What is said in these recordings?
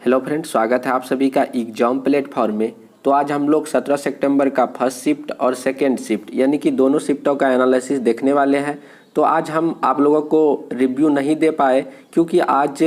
Hello friends, स्वागत है आप सभी का एग्जाम प्लेटफॉर्म में। तो आज हम लोग 17 सितंबर का फर्स्ट शिफ्ट और सेकेंड शिफ्ट यानी कि दोनों शिफ्टों का एनालिसिस देखने वाले हैं। तो आज हम आप लोगों को रिव्यू नहीं दे पाए क्योंकि आज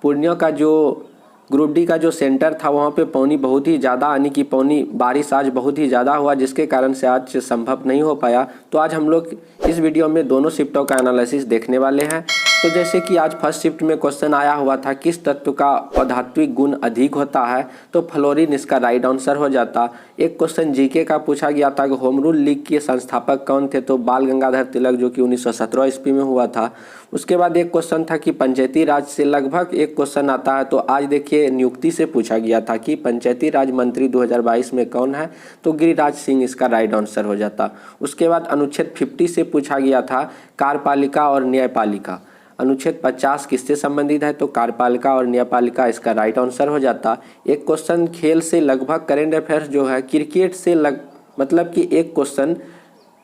पूर्णिया का जो ग्रुप डी का जो सेंटर था वहाँ पे पानी बहुत ही ज़्यादा यानी कि पानी बारिश आज बहुत ही ज़्यादा हुआ, जिसके कारण से आज संभव नहीं हो पाया। तो आज हम लोग इस वीडियो में दोनों शिफ्टों का एनालिसिस देखने वाले हैं। तो जैसे कि आज फर्स्ट शिफ्ट में क्वेश्चन आया हुआ था किस तत्व का अधात्विक गुण अधिक होता है, तो फ्लोरीन इसका राइट आंसर हो जाता। एक क्वेश्चन जीके का पूछा गया था कि होम रूल लीग के संस्थापक कौन थे, तो बाल गंगाधर तिलक, जो कि 1917 ईस्वी में हुआ था। उसके बाद एक क्वेश्चन था कि पंचायती राज से लगभग एक क्वेश्चन आता है, तो आज देखिए नियुक्ति से पूछा गया था कि पंचायती राज मंत्री 2022 में कौन है, तो गिरिराज सिंह इसका राइट आंसर हो जाता। उसके बाद अनुच्छेद 50 से पूछा गया था कार्यपालिका और न्यायपालिका। अनुच्छेद 50 किससे संबंधित है, तो कार्यपालिका और न्यायपालिका इसका राइट आंसर हो जाता। एक क्वेश्चन खेल से लगभग करेंट अफेयर्स जो है क्रिकेट से मतलब कि एक क्वेश्चन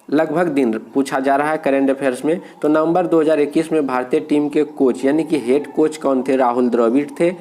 लगभग दिन पूछा जा रहा है करेंट अफेयर्स में। तो नवंबर 2021 में भारतीय टीम के कोच यानी कि हेड कोच कौन थे, राहुल द्रविड़ थे।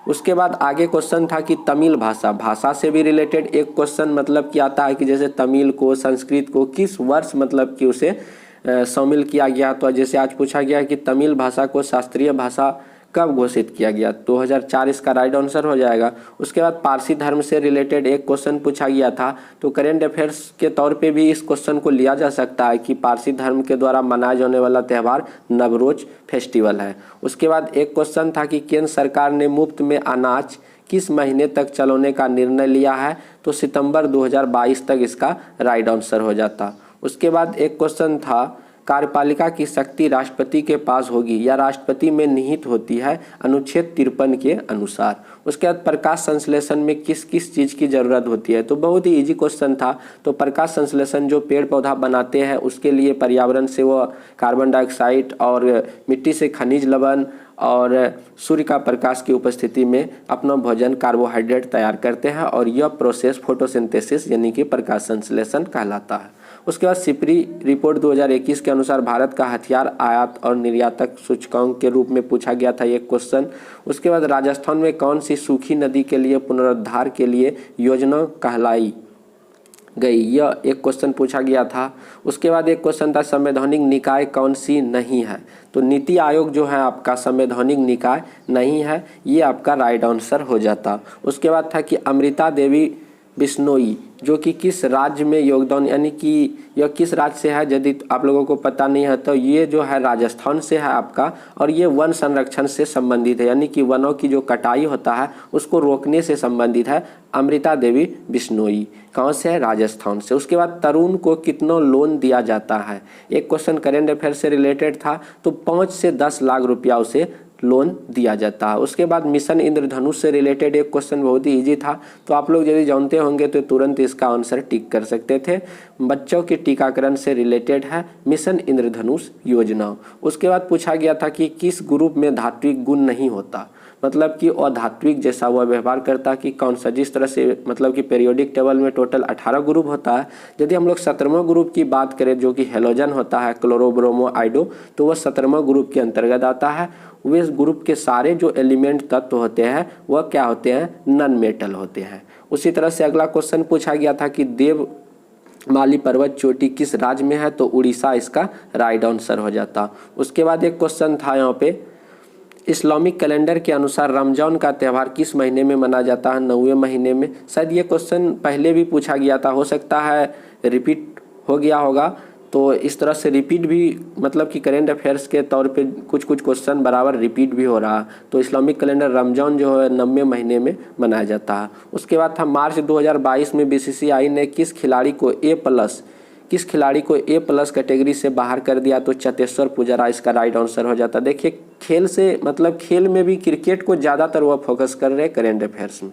उसके बाद आगे क्वेश्चन था कि तमिल भाषा से भी रिलेटेड एक क्वेश्चन मतलब कि आता है कि जैसे तमिल को संस्कृत को किस वर्ष मतलब कि उसे शामिल किया गया। तो जैसे आज पूछा गया कि तमिल भाषा को शास्त्रीय भाषा कब घोषित किया गया, 2004 इसका राइट आंसर हो जाएगा। उसके बाद पारसी धर्म से रिलेटेड एक क्वेश्चन पूछा गया था, तो करेंट अफेयर्स के तौर पे भी इस क्वेश्चन को लिया जा सकता है कि पारसी धर्म के द्वारा मनाया जाने वाला त्यौहार नवरोज फेस्टिवल है। उसके बाद एक क्वेश्चन था कि केंद्र सरकार ने मुफ्त में अनाज किस महीने तक चलाने का निर्णय लिया है, तो सितंबर 2022 तक इसका राइट आंसर हो जाता। उसके बाद एक क्वेश्चन था कार्यपालिका की शक्ति राष्ट्रपति के पास होगी या राष्ट्रपति में निहित होती है अनुच्छेद 53 के अनुसार। उसके बाद प्रकाश संश्लेषण में किस किस चीज़ की ज़रूरत होती है, तो बहुत ही इजी क्वेश्चन था। तो प्रकाश संश्लेषण जो पेड़ पौधा बनाते हैं उसके लिए पर्यावरण से वो कार्बन डाइऑक्साइड और मिट्टी से खनिज लवण और सूर्य का प्रकाश की उपस्थिति में अपना भोजन कार्बोहाइड्रेट तैयार करते हैं, और यह प्रोसेस फोटोसिंथेसिस यानी कि प्रकाश संश्लेषण कहलाता है। उसके बाद सिपरी रिपोर्ट 2021 के अनुसार भारत का हथियार आयात और निर्यातक सूचकांक के रूप में पूछा गया था एक क्वेश्चन। उसके बाद राजस्थान में कौन सी सूखी नदी के लिए पुनरुद्धार के लिए योजना कहलाई गई, यह एक क्वेश्चन पूछा गया था। उसके बाद एक क्वेश्चन था संवैधानिक निकाय कौन सी नहीं है, तो नीति आयोग जो है आपका संवैधानिक निकाय नहीं है, ये आपका राइट आंसर हो जाता। उसके बाद था कि अमृता देवी बिश्नोई जो कि किस राज्य में योगदान यानी कि यह किस राज्य से है, यदि आप लोगों को पता नहीं है तो ये जो है राजस्थान से है आपका, और ये वन संरक्षण से संबंधित है यानी कि वनों की जो कटाई होता है उसको रोकने से संबंधित है। अमृता देवी बिश्नोई कहाँ से है, राजस्थान से। उसके बाद तरुण को कितना लोन दिया जाता है, एक क्वेश्चन करेंट अफेयर से रिलेटेड था, तो 5 से 10 लाख रुपया उसे लोन दिया जाता है। उसके बाद मिशन इंद्रधनुष से रिलेटेड एक क्वेश्चन बहुत ही इजी था, तो आप लोग यदि जानते होंगे तो तुरंत इसका आंसर टिक कर सकते थे। बच्चों के टीकाकरण से रिलेटेड है मिशन इंद्रधनुष योजना। उसके बाद पूछा गया था कि किस ग्रुप में धात्विक गुण नहीं होता, मतलब कि अधात्विक जैसा वह व्यवहार करता कि कौन सा, जिस तरह से मतलब कि पीरियोडिक टेबल में टोटल 18 ग्रुप होता है। यदि हम लोग 17वां ग्रुप की बात करें जो कि हेलोजन होता है क्लोरो ब्रोमो आइडो, तो वह 17वां ग्रुप के अंतर्गत आता है। वे ग्रुप के सारे जो एलिमेंट तत्व होते हैं वह क्या होते हैं, नॉन मेटल होते हैं। उसी तरह से अगला क्वेश्चन पूछा गया था कि देवमाली पर्वत चोटी किस राज्य में है, तो उड़ीसा इसका राइट आंसर हो जाता। उसके बाद एक क्वेश्चन था यहाँ पे इस्लामिक कैलेंडर के अनुसार रमजान का त्यौहार किस महीने में मनाया जाता है, 9वें महीने में। शायद ये क्वेश्चन पहले भी पूछा गया था, हो सकता है रिपीट हो गया होगा। तो इस तरह से रिपीट भी मतलब कि करेंट अफेयर्स के तौर पे कुछ कुछ क्वेश्चन बराबर रिपीट भी हो रहा। तो इस्लामिक कैलेंडर रमजान जो है 9वें महीने में मनाया जाता है। उसके बाद था मार्च 2022 में बीसीसीआई ने किस खिलाड़ी को ए+ कैटेगरी से बाहर कर दिया, तो चतेश्वर पुजारा इसका राइट आंसर हो जाता। देखिए खेल से मतलब खेल में भी क्रिकेट को ज़्यादातर वह फोकस कर रहे हैं करेंट अफेयर्स में,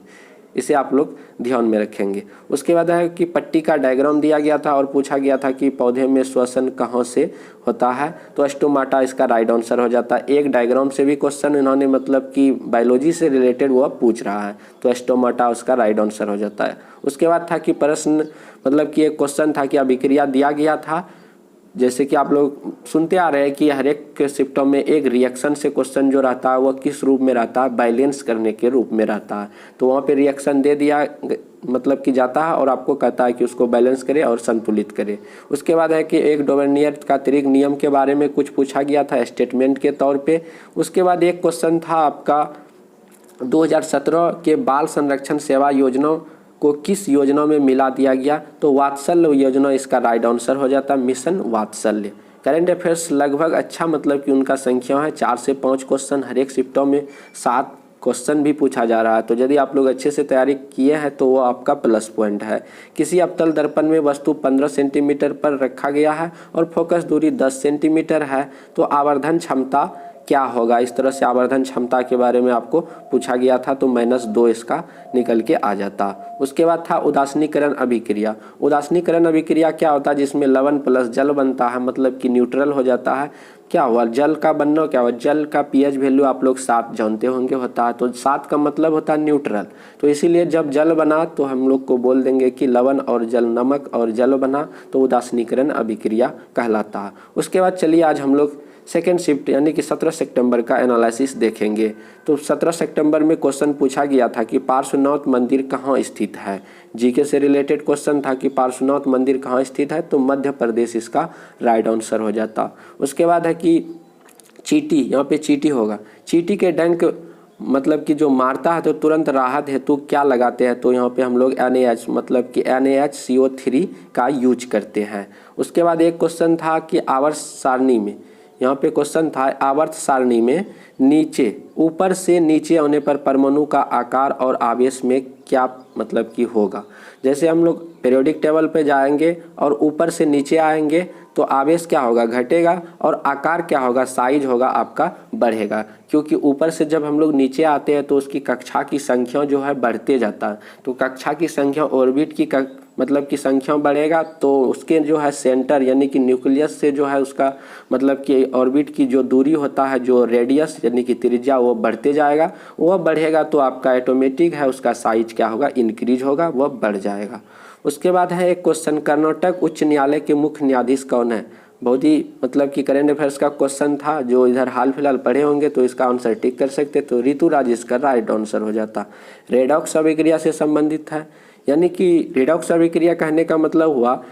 इसे आप लोग ध्यान में रखेंगे। उसके बाद है कि पट्टी का डायग्राम दिया गया था और पूछा गया था कि पौधे में श्वसन कहाँ से होता है, तो स्टोमाटा इसका राइट आंसर हो जाता है। एक डायग्राम से भी क्वेश्चन इन्होंने मतलब कि बायोलॉजी से रिलेटेड वो पूछ रहा है, तो स्टोमाटा उसका राइट आंसर हो जाता है। उसके बाद था कि प्रश्न मतलब कि एक क्वेश्चन था कि अभिक्रिया दिया गया था जैसे कि आप लोग सुनते आ रहे हैं कि हर एक शिफ्टों में एक रिएक्शन से क्वेश्चन जो रहता है वह किस रूप में रहता है, बैलेंस करने के रूप में रहता है। तो वहाँ पे रिएक्शन दे दिया मतलब कि जाता है और आपको कहता है कि उसको बैलेंस करे और संतुलित करे। उसके बाद है कि एक डोवेनियर का अतिरिक्त नियम के बारे में कुछ पूछा गया था स्टेटमेंट के तौर पे। उसके बाद एक क्वेश्चन था आपका 2017 के बाल संरक्षण सेवा योजना को किस योजना में मिला दिया गया, तो वात्सल्य योजना इसका राइट आंसर हो जाता है, मिशन वात्सल्य। करेंट अफेयर्स लगभग अच्छा मतलब कि उनका संख्या है 4 से 5 क्वेश्चन, हर एक शिफ्टों में 7 क्वेश्चन भी पूछा जा रहा है। तो यदि आप लोग अच्छे से तैयारी किए हैं तो वो आपका प्लस पॉइंट है। किसी अवतल दर्पण में वस्तु 15 सेंटीमीटर पर रखा गया है और फोकस दूरी 10 सेंटीमीटर है, तो आवर्धन क्षमता क्या होगा। इस तरह से आवर्धन क्षमता के बारे में आपको पूछा गया था, तो -2 इसका निकल के आ जाता। उसके बाद था उदासीनीकरण अभिक्रिया। उदासीनीकरण अभिक्रिया क्या होता है, जिसमें लवण प्लस जल बनता है, मतलब कि न्यूट्रल हो जाता है। क्या हुआ, जल का बनना क्या हुआ, जल का पीएच वैल्यू आप लोग 7 जानते होंगे होता है, तो 7 का मतलब होता है न्यूट्रल। तो इसीलिए जब जल बना तो हम लोग को बोल देंगे कि लवण और जल, नमक और जल बना, तो उदासीनीकरण अभिक्रिया कहलाता है। उसके बाद चलिए आज हम लोग सेकेंड शिफ्ट यानी कि 17 सितंबर का एनालिसिस देखेंगे। तो 17 सितंबर में क्वेश्चन पूछा गया था कि पार्श्वनाथ मंदिर कहाँ स्थित है। जीके से रिलेटेड क्वेश्चन था कि पार्श्वनाथ मंदिर कहाँ स्थित है, तो मध्य प्रदेश इसका राइट आंसर हो जाता। उसके बाद है कि चींटी, यहाँ पे चींटी होगा। चींटी के डंक मतलब कि जो मारता है तो तुरंत राहत हेतु क्या लगाते हैं, तो यहाँ पे हम लोग NaH मतलब कि NaHCO3 का यूज करते हैं। उसके बाद एक क्वेश्चन था कि आवर्त सारणी में, यहाँ पे क्वेश्चन था आवर्त सारणी में नीचे ऊपर से नीचे आने पर परमाणु का आकार और आवेश में क्या मतलब कि होगा। जैसे हम लोग पीरियोडिक टेबल पे जाएंगे और ऊपर से नीचे आएंगे तो आवेश क्या होगा, घटेगा, और आकार क्या होगा, साइज होगा आपका बढ़ेगा। क्योंकि ऊपर से जब हम लोग नीचे आते हैं तो उसकी कक्षा की संख्या जो है बढ़ते जाता है। तो कक्षा की संख्या, ऑर्बिट की मतलब की संख्या बढ़ेगा तो उसके जो है सेंटर यानी कि न्यूक्लियस से जो है उसका मतलब कि ऑर्बिट की जो दूरी होता है, जो रेडियस यानी कि त्रिज्या, वो बढ़ते जाएगा। वह बढ़ेगा तो आपका ऑटोमेटिक है उसका साइज क्या होगा, इंक्रीज होगा, वह बढ़ जाएगा। उसके बाद है एक क्वेश्चन, कर्नाटक उच्च न्यायालय के मुख्य न्यायाधीश कौन है। बहुत ही मतलब कि करेंट अफेयर्स का क्वेश्चन था, जो इधर हाल फिलहाल पढ़े होंगे तो इसका आंसर टिक कर सकते, तो ऋतुराज इसका राइट आंसर हो जाता। रेडॉक्स अभिक्रिया से संबंधित है, यानी कि रेडॉक्स अभिक्रिया कहने का मतलब हुआ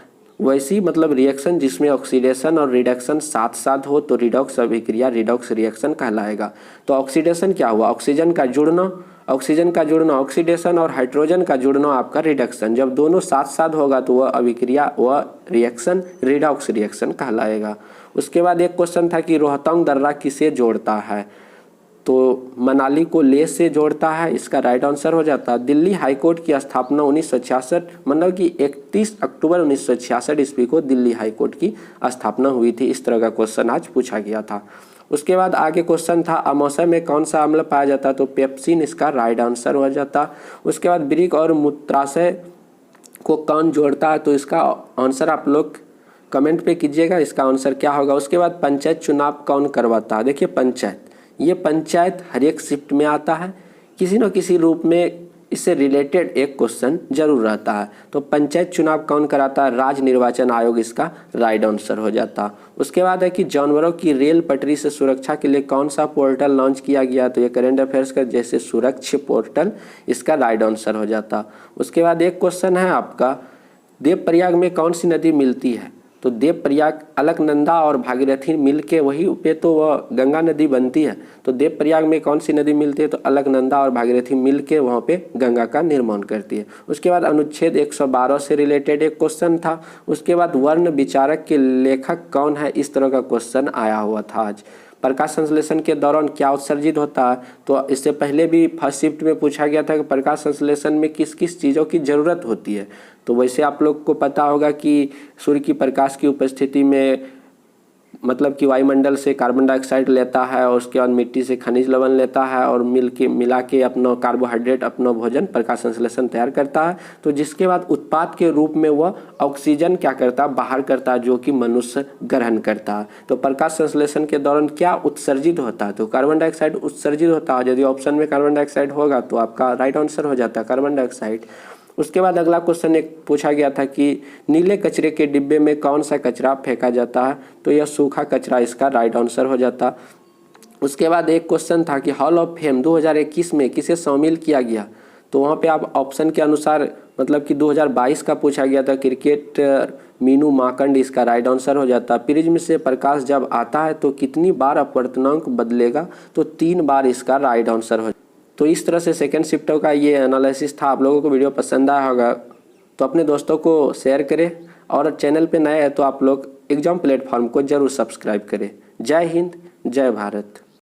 वैसी मतलब रिएक्शन जिसमें ऑक्सीडेशन और रिडक्शन साथ साथ हो, तो रिडॉक्स अभिक्रिया रिडॉक्स रिएक्शन कहलाएगा। तो ऑक्सीडेशन क्या हुआ, ऑक्सीजन का जुड़ना, ऑक्सीडेशन, और हाइड्रोजन का जुड़ना आपका रिडक्शन। जब दोनों साथ साथ होगा तो वह अभिक्रिया, वह रिएक्शन रिडॉक्स रिएक्शन कहलाएगा। उसके बाद एक क्वेश्चन था कि रोहतांग दर्रा किसे जोड़ता है, तो मनाली को लेह से जोड़ता है, इसका राइट आंसर हो जाता है। दिल्ली हाईकोर्ट की स्थापना 1966 मतलब कि 31 अक्टूबर 1966 ईस्वी को दिल्ली हाईकोर्ट की स्थापना हुई थी। इस तरह का क्वेश्चन आज पूछा गया था। उसके बाद आगे क्वेश्चन था अमौसम में कौन सा अम्ल पाया जाता, तो पेप्सिन इसका राइट आंसर हो जाता। उसके बाद वृक्क और मूत्राशय को कौन जोड़ता है, तो इसका आंसर आप लोग कमेंट पे कीजिएगा, इसका आंसर क्या होगा। उसके बाद पंचायत चुनाव कौन करवाता है, देखिए पंचायत, ये पंचायत हर एक शिफ्ट में आता है, किसी न किसी रूप में इससे रिलेटेड एक क्वेश्चन जरूर रहता है। तो पंचायत चुनाव कौन कराता है, राज्य निर्वाचन आयोग इसका राइट आंसर हो जाता। उसके बाद है कि जानवरों की रेल पटरी से सुरक्षा के लिए कौन सा पोर्टल लॉन्च किया गया, तो ये करेंट अफेयर्स का जैसे सुरक्षा पोर्टल, इसका राइट आंसर हो जाता। उसके बाद एक क्वेश्चन है आपका देवप्रयाग में कौन सी नदी मिलती है, तो देवप्रयाग अलकनंदा और भागीरथी मिल के वही पे तो वह गंगा नदी बनती है। तो देवप्रयाग में कौन सी नदी मिलती है, तो अलकनंदा और भागीरथी मिल के वहाँ पे गंगा का निर्माण करती है। उसके बाद अनुच्छेद 112 से रिलेटेड एक क्वेश्चन था। उसके बाद वर्ण विचारक के लेखक कौन है, इस तरह का क्वेश्चन आया हुआ था आज। प्रकाश संश्लेषण के दौरान क्या उत्सर्जित होता है, तो इससे पहले भी फर्स्ट शिफ्ट में पूछा गया था कि प्रकाश संश्लेषण में किस किस चीज़ों की ज़रूरत होती है। तो वैसे आप लोग को पता होगा कि सूर्य की प्रकाश की उपस्थिति में मतलब कि वायुमंडल से कार्बन डाइऑक्साइड लेता है और उसके बाद मिट्टी से खनिज लवण लेता है और मिला के अपना कार्बोहाइड्रेट अपना भोजन प्रकाश संश्लेषण तैयार करता है। तो जिसके बाद उत्पाद के रूप में वह ऑक्सीजन क्या करता है, बाहर करता है, जो कि मनुष्य ग्रहण करता है। तो प्रकाश संश्लेषण के दौरान क्या उत्सर्जित होता है, तो कार्बन डाइऑक्साइड उत्सर्जित होता है। यदि ऑप्शन में कार्बन डाइऑक्साइड होगा तो आपका राइट आंसर हो जाता है कार्बन डाइऑक्साइड। उसके बाद अगला क्वेश्चन एक पूछा गया था कि नीले कचरे के डिब्बे में कौन सा कचरा फेंका जाता है, तो यह सूखा कचरा इसका राइट आंसर हो जाता। उसके बाद एक क्वेश्चन था कि हॉल ऑफ फेम 2021 में किसे शामिल किया गया, तो वहाँ पे आप ऑप्शन के अनुसार मतलब कि 2022 का पूछा गया था क्रिकेटर मीनू मार्कंड इसका राइट आंसर हो जाता। प्रिज्म से प्रकाश जब आता है तो कितनी बार अपवर्तनांक बदलेगा, तो 3 बार इसका राइट आंसर हो। तो इस तरह से सेकंड शिफ्ट का ये एनालिसिस था। आप लोगों को वीडियो पसंद आया होगा तो अपने दोस्तों को शेयर करें, और चैनल पे नए हैं तो आप लोग एग्जाम प्लेटफॉर्म को जरूर सब्सक्राइब करें। जय हिंद, जय भारत।